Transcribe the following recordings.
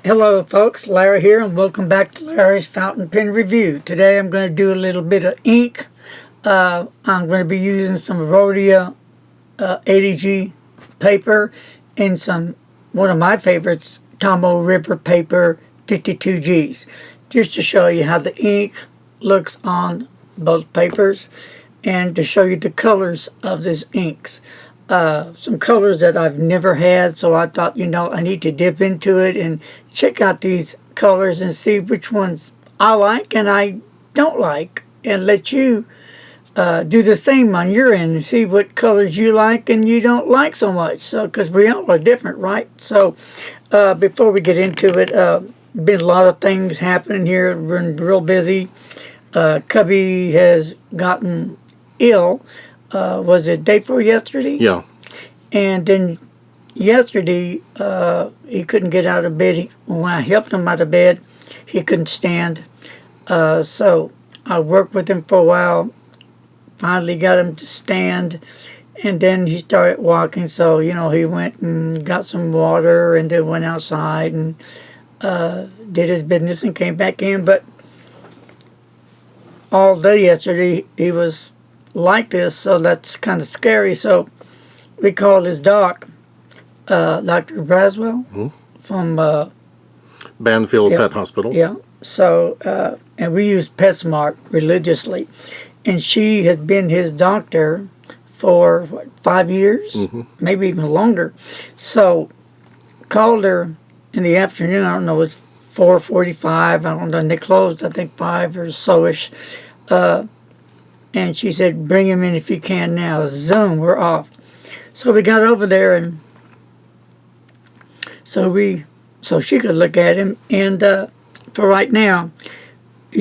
Hello folks, Larry here and welcome back to Larry's Fountain Pen Review. Today I'm going to do a little bit of ink. I'm going to be using some Rodya 80G paper and one of my favorites, Tumble Paper 52Gs. Just to show you how the ink looks on both papers and to show you the colors of these inks. Some colors that I've never had, so I thought, I need to dip into it and check out these colors and see which ones I like and I don't like, and let you do the same on your end and see what colors you like and you don't like so much. So, because we all are different, right? So, before we get into it, been a lot of things happening here. We're been real busy. Cubby has gotten ill. Was it day before yesterday? Yeah. And then yesterday, he couldn't get out of bed. When I helped him out of bed, he couldn't stand. So I worked with him for a while, finally got him to stand, and then he started walking. So, he went and got some water and then went outside and did his business and came back in. But all day yesterday, he was like this, so that's kind of scary. So we called his doc, Dr. Braswell, from Banfield Pet Hospital. Yeah. So and we use PetSmart religiously, and she has been his doctor for what, 5 years, maybe even longer. So called her in the afternoon. I don't know, it's 4:45. I don't know. And they closed, I think 5 or so-ish. And she said, bring him in if you can now. Zoom, we're off. So we got over there, and so she could look at him. And for right now,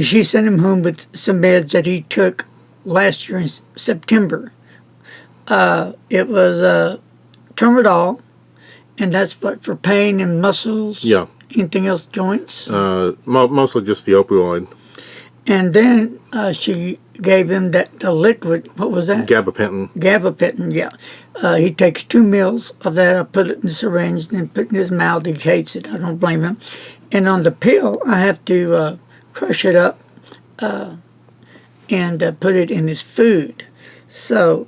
she sent him home with some meds that he took last year in September. It was Terminal, and that's what, for pain and muscles? Yeah. Anything else, joints? Mostly just the opioid. And then she gave him the liquid. What was that? Gabapentin. Gabapentin, yeah. He takes 2 mils of that. I put it in the syringe and put it in his mouth. He hates it. I don't blame him. And on the pill, I have to crush it up and put it in his food. So,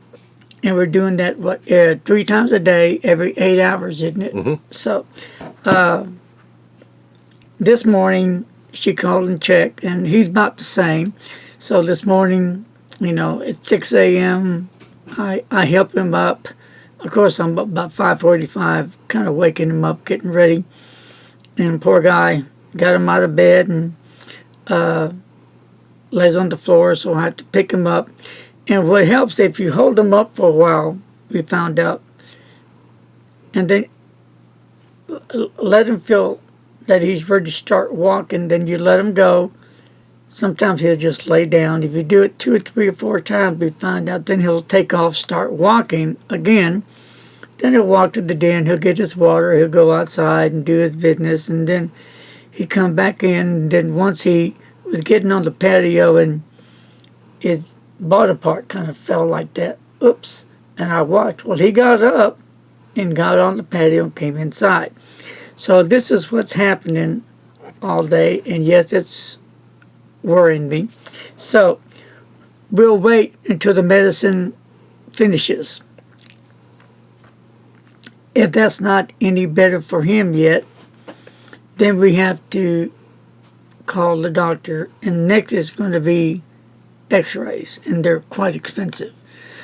and we're doing that 3 times a day, every 8 hours, isn't it? So, this morning she called and checked, and he's about the same. So this morning, at 6 a.m., I help him up. Of course, I'm about 5:45, kind of waking him up, getting ready. And poor guy, got him out of bed and lays on the floor, so I have to pick him up. And what helps, if you hold him up for a while, we found out, and then let him feel that he's ready to start walking, then you let him go. Sometimes he'll just lay down. If you do it 2 or 3 or 4 times, we find out, then he'll take off, start walking again. Then he'll walk to the den, he'll get his water, he'll go outside and do his business, and then he'd come back in. And then once he was getting on the patio and his body part kind of fell like that, oops, and I watched. Well, he got up and got on the patio and came inside. So this is what's happening all day, and yes, it's worrying me. So we'll wait until the medicine finishes. If that's not any better for him yet, then we have to call the doctor, and next is going to be x-rays, and they're quite expensive.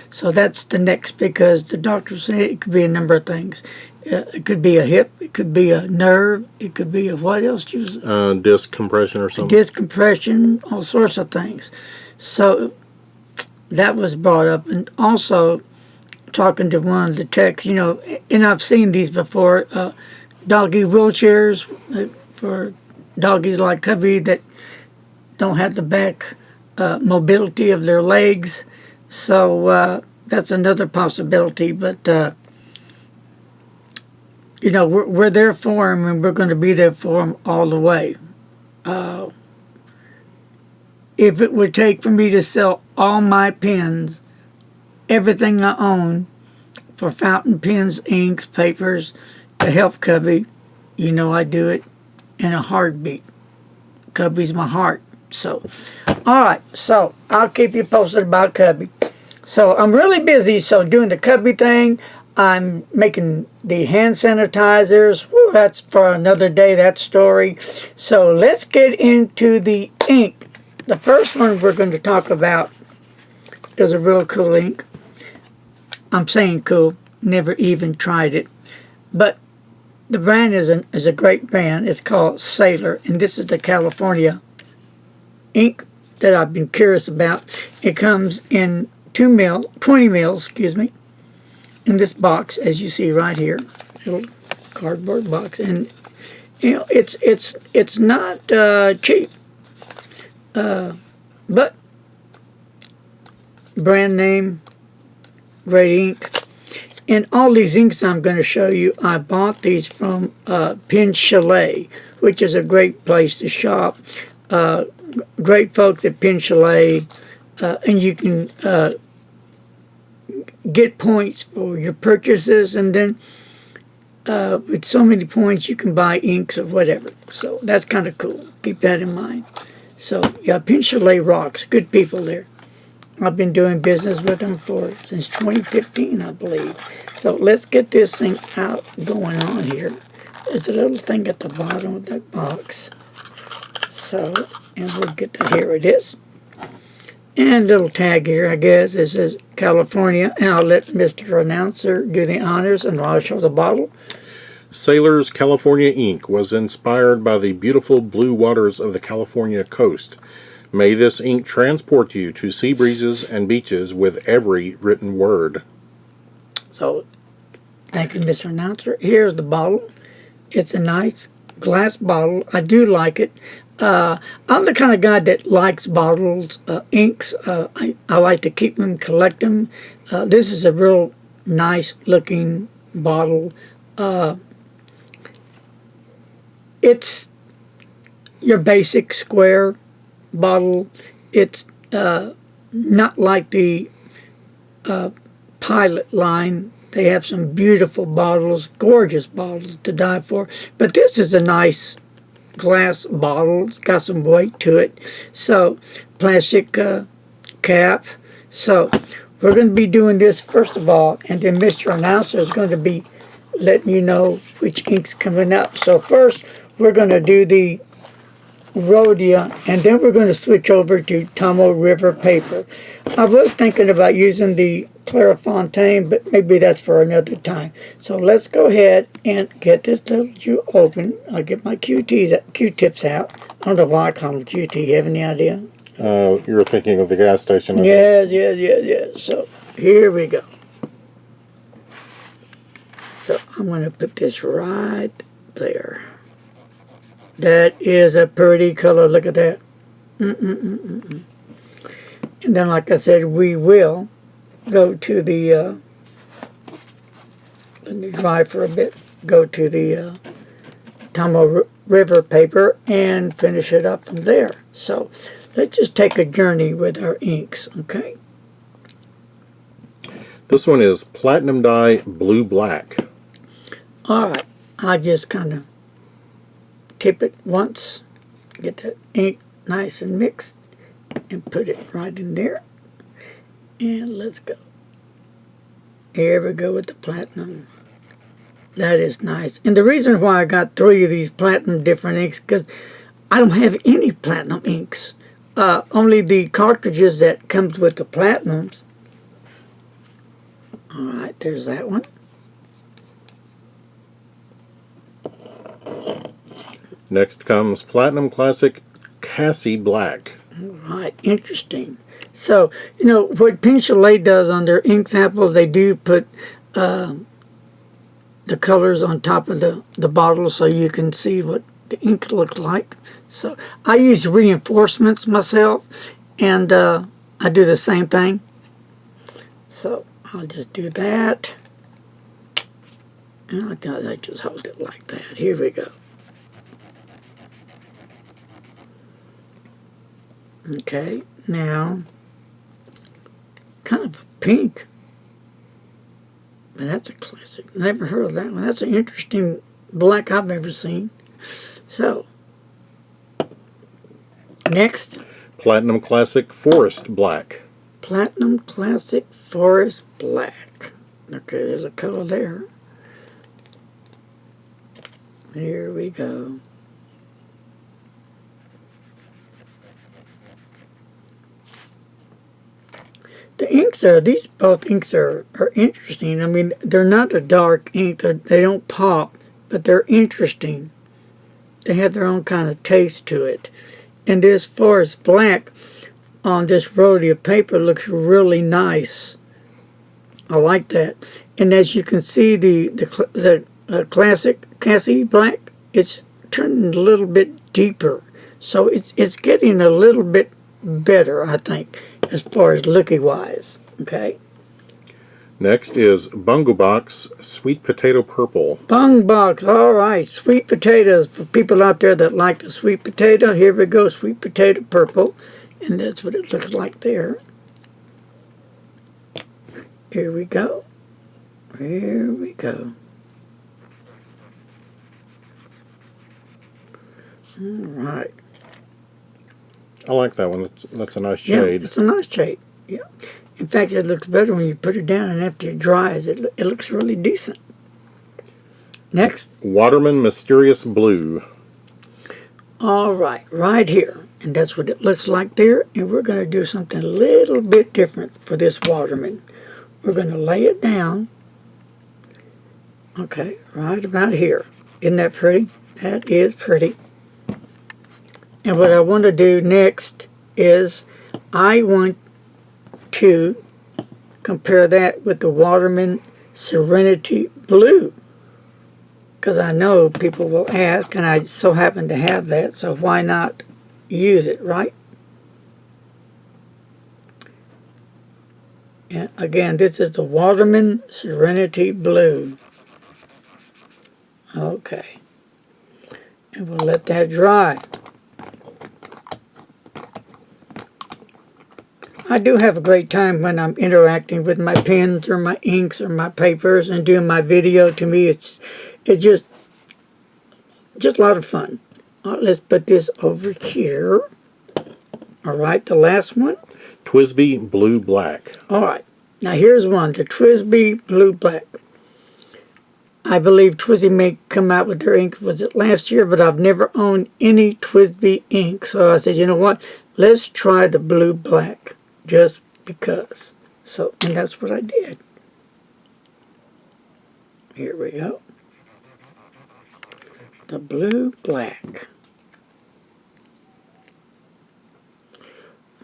So that's the next, because the doctor said it could be a number of things. It could be a hip, it could be a nerve, it could be a what else? Disc compression or something. Disc compression, all sorts of things. So that was brought up. And also talking to one of the techs, and I've seen these before, doggy wheelchairs for doggies like Cubby that don't have the back mobility of their legs. So that's another possibility. But we're there for him, and we're going to be there for him all the way. If it would take for me to sell all my pens, everything I own, for fountain pens, inks, papers, to help Cubby, I'd do it. in a heartbeat. Cubby's my heart. So, all right. So I'll keep you posted about Cubby. So I'm really busy. So doing the Cubby thing, I'm making the hand sanitizers. Whew, that's for another day, that story. So let's get into the ink. The first one we're going to talk about is a real cool ink. I'm saying cool. Never even tried it. But the brand is a great brand. It's called Sailor. And this is the California ink that I've been curious about. It comes in 20 mils, in this box, as you see right here, little cardboard box, and you know it's not cheap, but brand name, great ink. And all these inks I'm going to show you, I bought these from Pen Chalet, which is a great place to shop. Great folks at Pen Chalet, and you can get points for your purchases, and then with so many points you can buy inks or whatever. So that's kind of cool. Keep that in mind. So yeah, Pen Chalet rocks. Good people there. I've been doing business with them since 2015, I believe. So let's get this thing out going on here. There's a little thing at the bottom of that box. So, and we'll get to, here it is. And a little tag here, I guess. It says California. And I'll let Mr. Announcer do the honors, and I'll show the bottle. Sailor's California ink was inspired by the beautiful blue waters of the California coast. May this ink transport you to sea breezes and beaches with every written word. So, thank you, Mr. Announcer. Here's the bottle. It's a nice glass bottle. I do like it. I'm the kind of guy that likes bottles, inks. I like to keep them, collect them. This is a real nice looking bottle. It's your basic square bottle. It's not like the Pilot line. They have some beautiful bottles, gorgeous bottles to die for. But this is a nice glass bottle. It's got some weight to it. So, plastic cap. So, we're going to be doing this first of all, and then Mr. Announcer is going to be letting you know which ink's coming up. So first, we're going to do the Rodya, and then we're going to switch over to Tumble Paper. I was thinking about using the Clairefontaine, but maybe that's for another time. So let's go ahead and get this little jewel open. I'll get my Q-tips out. I don't know why I call them QT. You have any idea? You're thinking of the gas station. Yes. So here we go. So I'm going to put this right there. That is a pretty color. Look at that. And then, like I said, we will go to the, let me dry for a bit, go to the Tumble Paper and finish it up from there. So let's just take a journey with our inks, okay? This one is Platinum Dye Blue Black. All right, I just kind of tip it once, get that ink nice and mixed, and put it right in there. And let's go. Here we go with the platinum. That is nice. And the reason why I got 3 of these platinum different inks, because I don't have any platinum inks. Only the cartridges that comes with the platinums. All right, there's that one. Next comes Platinum Classic Cassie Black. All right, interesting. So, you know, what Pen Chalet does on their ink samples, they do put the colors on top of the bottle so you can see what the ink looks like. So, I use reinforcements myself, and I do the same thing. So, I'll just do that. And I just hold it like that. Here we go. Okay, now, kind of a pink, but that's a classic. Never heard of that one. That's an interesting black I've ever seen. So, Next, Platinum Classic Forest Black. Platinum Classic Forest Black. Okay, there's a color there. Here we go. The inks are, these both inks are interesting. I mean, they're not a dark ink, they don't pop, but they're interesting. They have their own kind of taste to it. And this Forest Black on this Rodeo paper looks really nice. I like that. And as you can see, the classic Cassie Black, it's turning a little bit deeper. So it's getting a little bit better, I think, as far as looking wise. Okay. Next is Bungo Box Sweet Potato Purple. Bung box, all right. Sweet potatoes for people out there that like the sweet potato. Here we go, sweet potato purple, and that's what it looks like there. Here we go. Here we go. All right. I like that one. That's a nice shade. Yeah, it's a nice shade. Yeah. In fact, it looks better when you put it down, and after it dries, it looks really decent. Next. Waterman Mysterious Blue. All right, right here. And that's what it looks like there. And we're going to do something a little bit different for this Waterman. We're going to lay it down. Okay, right about here. Isn't that pretty? That is pretty. And what I want to do next is I want to compare that with the Waterman Serenity Blue. Because I know people will ask, and I so happen to have that, so why not use it, right? And again, this is the Waterman Serenity Blue. Okay. And we'll let that dry. I do have a great time when I'm interacting with my pens or my inks or my papers and doing my video. To me, it's just a lot of fun. All right, let's put this over here. All right, the last one. Twisby Blue Black. All right, now here's one, the Twisby Blue Black. I believe Twisby may come out with their ink, was it last year, but I've never owned any Twisby ink. So I said, you know what, let's try the Blue Black, just because. So, and that's what I did. Here we go. The Blue Black.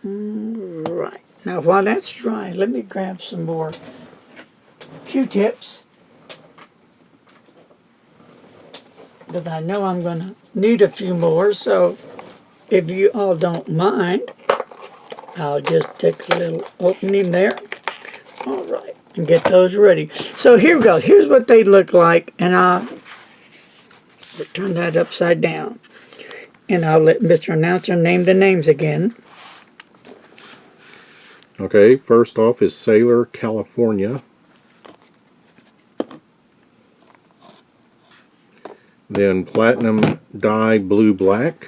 Right. Now while that's dry, let me grab some more Q-tips. Because I know I'm going to need a few more. So if you all don't mind, I'll just take a little opening there. All right. And get those ready. So here we go. Here's what they look like. And I'll turn that upside down. And I'll let Mr. Announcer name the names again. Okay, first off is Sailor, California. Then Platinum Dye Blue Black.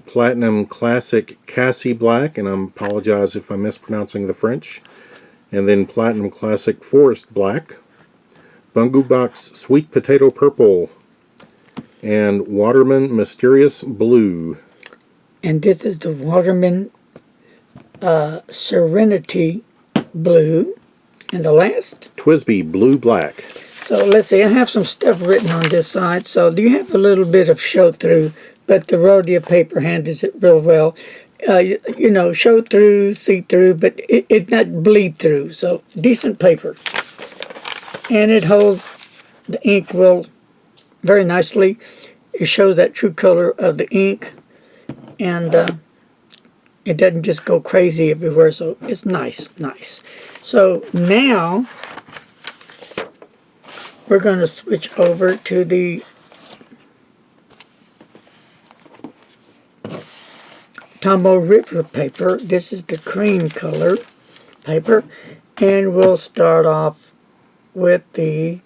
Platinum Classic Cassie Black, and I apologize if I'm mispronouncing the French. And then Platinum Classic Forest Black. Bungo Box Sweet Potato Purple. And Waterman Mysterious Blue. And this is the Waterman Serenity Blue. And the last? Twisby Blue Black. So let's see, I have some stuff written on this side. So you have a little bit of show through, but the Rodya paper handles it real well. You know, show through, see through, but it not bleed through. So decent paper. And it holds the ink well very nicely. It shows that true color of the ink. And it doesn't just go crazy everywhere. So it's nice. So now we're going to switch over to the Tumble River paper. This is the cream color paper. And we'll start off with the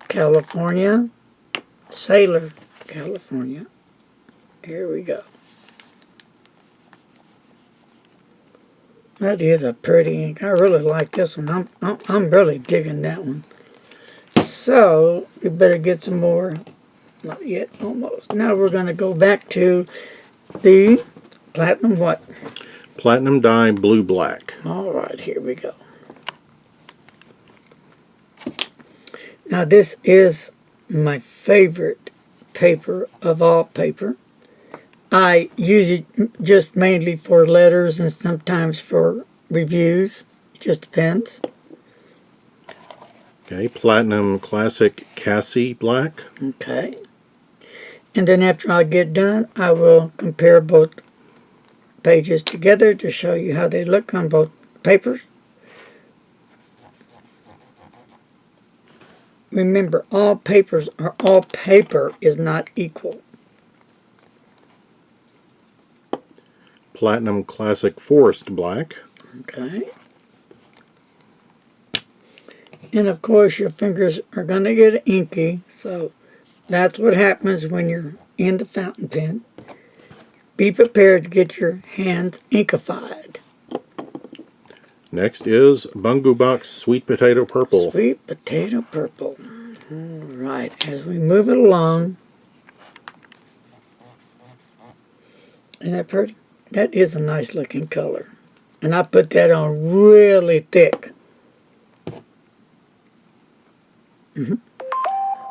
California. Sailor, California. Here we go. That is a pretty ink. I really like this one. I'm really digging that one. So we better get some more. Not yet, almost. Now we're going to go back to the platinum what? Platinum dye blue black. All right, here we go. Now this is my favorite paper of all paper. I use it just mainly for letters and sometimes for reviews. It just depends. Okay, Platinum Classic Cassie black. Okay. And then after I get done, I will compare both pages together to show you how they look on both papers. Remember, all paper is not equal. Platinum Classic Forest black. Okay. And of course your fingers are going to get inky, so that's what happens when you're in the fountain pen. Be prepared to get your hands inkified. Next is Bungu Box Sweet Potato Purple. Sweet potato purple. All right, as we move it along. Isn't that pretty? That is a nice looking color. And I put that on really thick.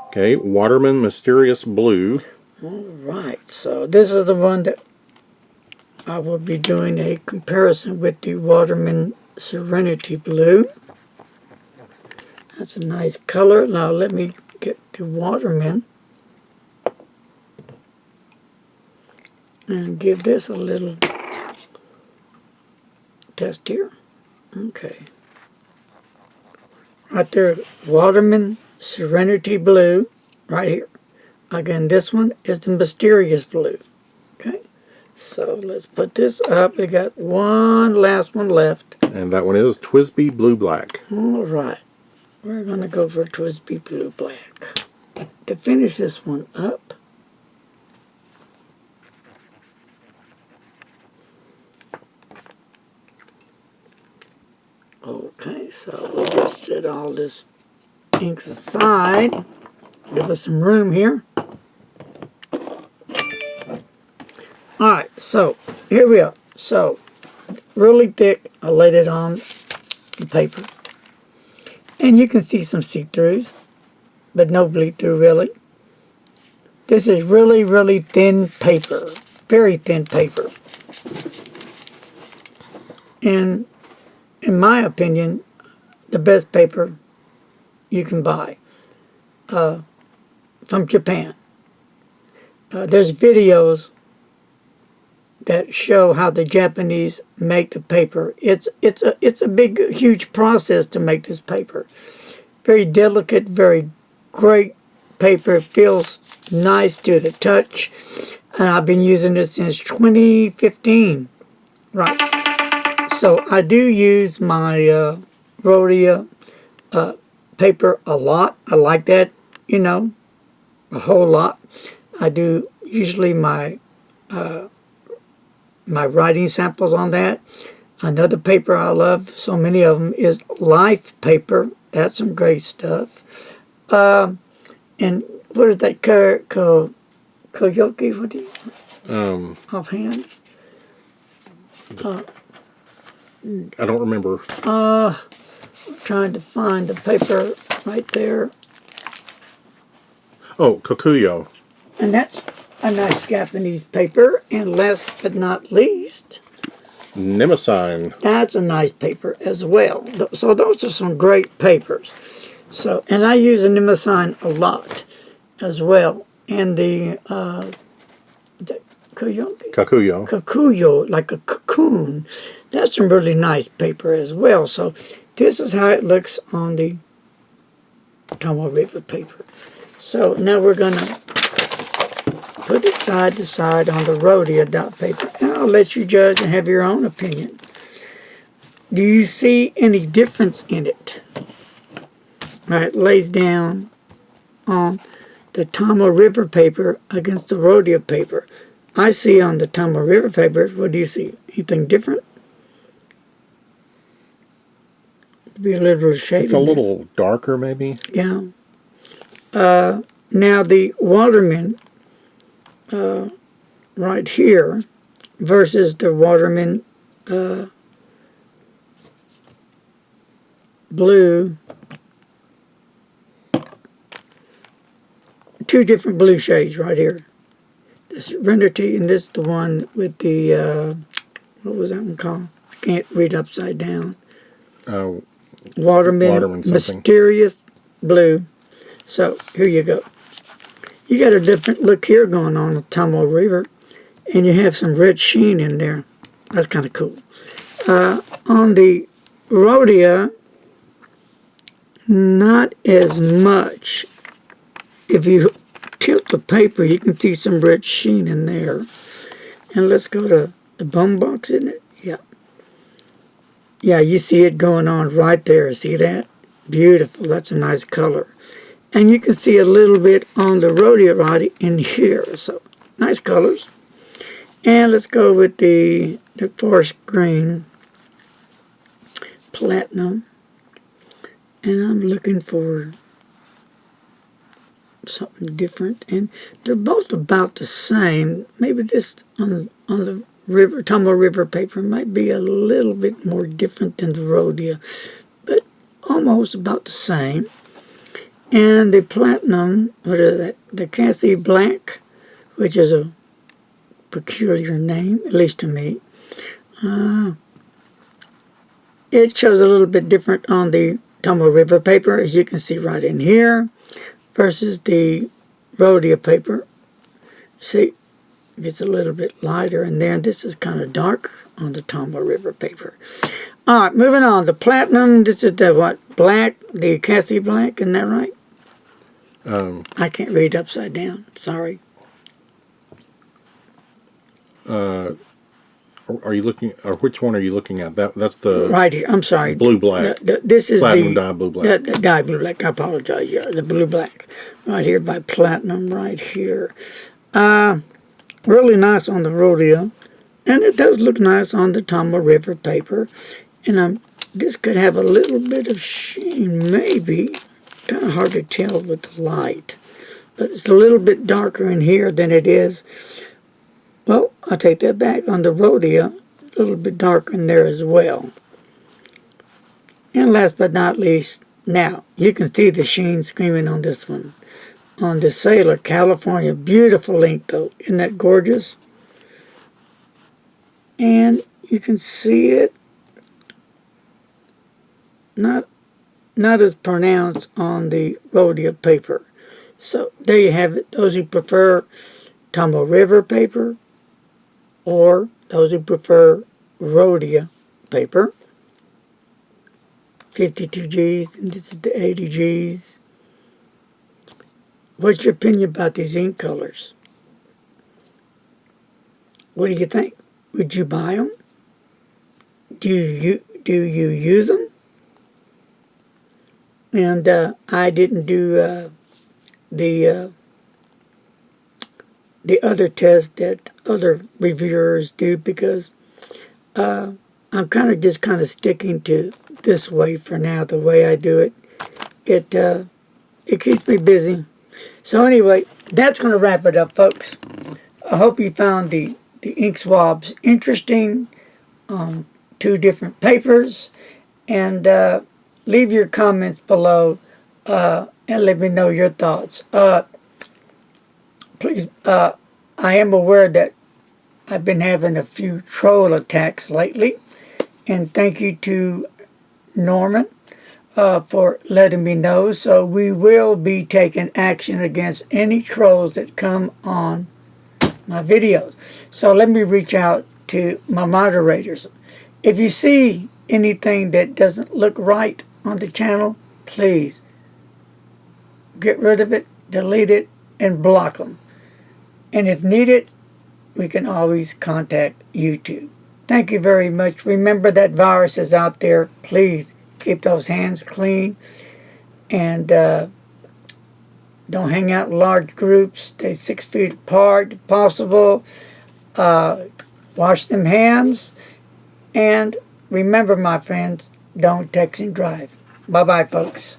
Okay, Waterman Mysterious Blue. All right, so this is the one that I will be doing a comparison with the Waterman Serenity Blue. That's a nice color. Now let me get the Waterman and give this a little test here. Okay. Right there, Waterman Serenity Blue, right here. Again, this one is the Mysterious Blue. Okay, so let's put this up. We got one last one left. And that one is Twisby Blue Black. All right, we're going to go for Twisby Blue Black. To finish this one up, okay, so we'll just set all this inks aside. Give us some room here. Alright, so here we are. So, really thick, I laid it on the paper. And you can see some see-throughs, but no bleed-through really. This is really, really thin paper. Very thin paper. And in my opinion, the best paper you can buy from Japan. There's videos that show how the Japanese make the paper. It's a big, huge process to make this paper. Very delicate, very great paper. It feels nice to the touch. And I've been using it since 2015. Right. So I do use my Rodya paper a lot. I like that, you know, a whole lot. I do usually my my writing samples on that. Another paper I love, so many of them, is Life paper. That's some great stuff. And what is that? Koyoki? What do you? Offhand? I don't remember. I'm trying to find the paper right there. Oh, Kokuyo. And that's a nice Japanese paper. And last but not least, Nemesign. that's a nice paper as well. So those are some great papers. So, and I use a Nemesign a lot as well. And the Kakuyo, like a cocoon. That's some really nice paper as well. So this is how it looks on the Tumble River paper. So now we're going to put it side to side on the Rodya dot paper. And I'll let you judge and have your own opinion. Do you see any difference in it? Right, lays down on the Tumble River paper against the Rodeo paper. I see on the Tumble River paper, what do you see? Anything different? Be a little shaded. It's a little darker, maybe. Yeah. Now the Waterman right here versus the Waterman blue. Two different blue shades right here. This Serenity and this is the one with the, what was that one called? I can't read upside down. Waterman Mysterious Blue. So, here you go. You got a different look here going on with Tumble River. And you have some red sheen in there. That's kind of cool. On the Rodya, not as much. If you tilt the paper, you can see some red sheen in there. And let's go to the bum box, isn't it? Yeah. Yeah, you see it going on right there. See that? Beautiful. That's a nice color. And you can see a little bit on the Rodeo right in here. So, nice colors. And let's go with the forest green platinum. And I'm looking for something different. And they're both about the same. Maybe this on the Tumble River paper might be a little bit more different than the Rodeo, but almost about the same. And the platinum, what is that? The Cassie Black, which is a peculiar name, at least to me. It shows a little bit different on the Tumble River paper, as you can see right in here, versus the Rodeo paper. See, it's a little bit lighter, and then this is kind of dark on the Tumble River paper. All right, moving on. The platinum, this is the what? Black, the Cassie Black, isn't that right? I can't read upside down. Sorry. Are you looking, or which one are you looking at? That's the right here. I'm sorry. Blue black. This is Platinum the dye blue black. The dye blue black. I apologize. Yeah, the blue black right here by platinum right here. Really nice on the Rodeo, and it does look nice on the Tumble River paper. And this could have a little bit of sheen, maybe. Kind of hard to tell with the light, but it's a little bit darker in here than it is. Well, I'll take that back. On the Rodeo, a little bit darker in there as well. And last but not least, now, you can see the sheen screaming on this one. On the Sailor, California. Beautiful ink, though. Isn't that gorgeous? And you can see it. Not as pronounced on the Rodeo paper. So, there you have it. Those who prefer Tumble River paper, or those who prefer Rodeo paper. 52 Gs, and this is the 80 Gs. What's your opinion about these ink colors? What do you think? Would you buy them? Do you use them? And I didn't do the other test that other reviewers do, because I'm kind of sticking to this way for now. The way I do it, it keeps me busy. So anyway, that's going to wrap it up, folks. I hope you found the ink swabs interesting on two different papers, and leave your comments below and let me know your thoughts. Please, I am aware that I've been having a few troll attacks lately, and thank you to Norman for letting me know. So we will be taking action against any trolls that come on my videos. So let me reach out to my moderators. If you see anything that doesn't look right on the channel, please get rid of it, delete it, and block them. And if needed, we can always contact YouTube. Thank you very much. Remember that virus is out there. Please keep those hands clean. And Don't hang out in large groups. Stay 6 feet apart if possible. Wash them hands. And remember, my friends, don't text and drive. Bye-bye, folks.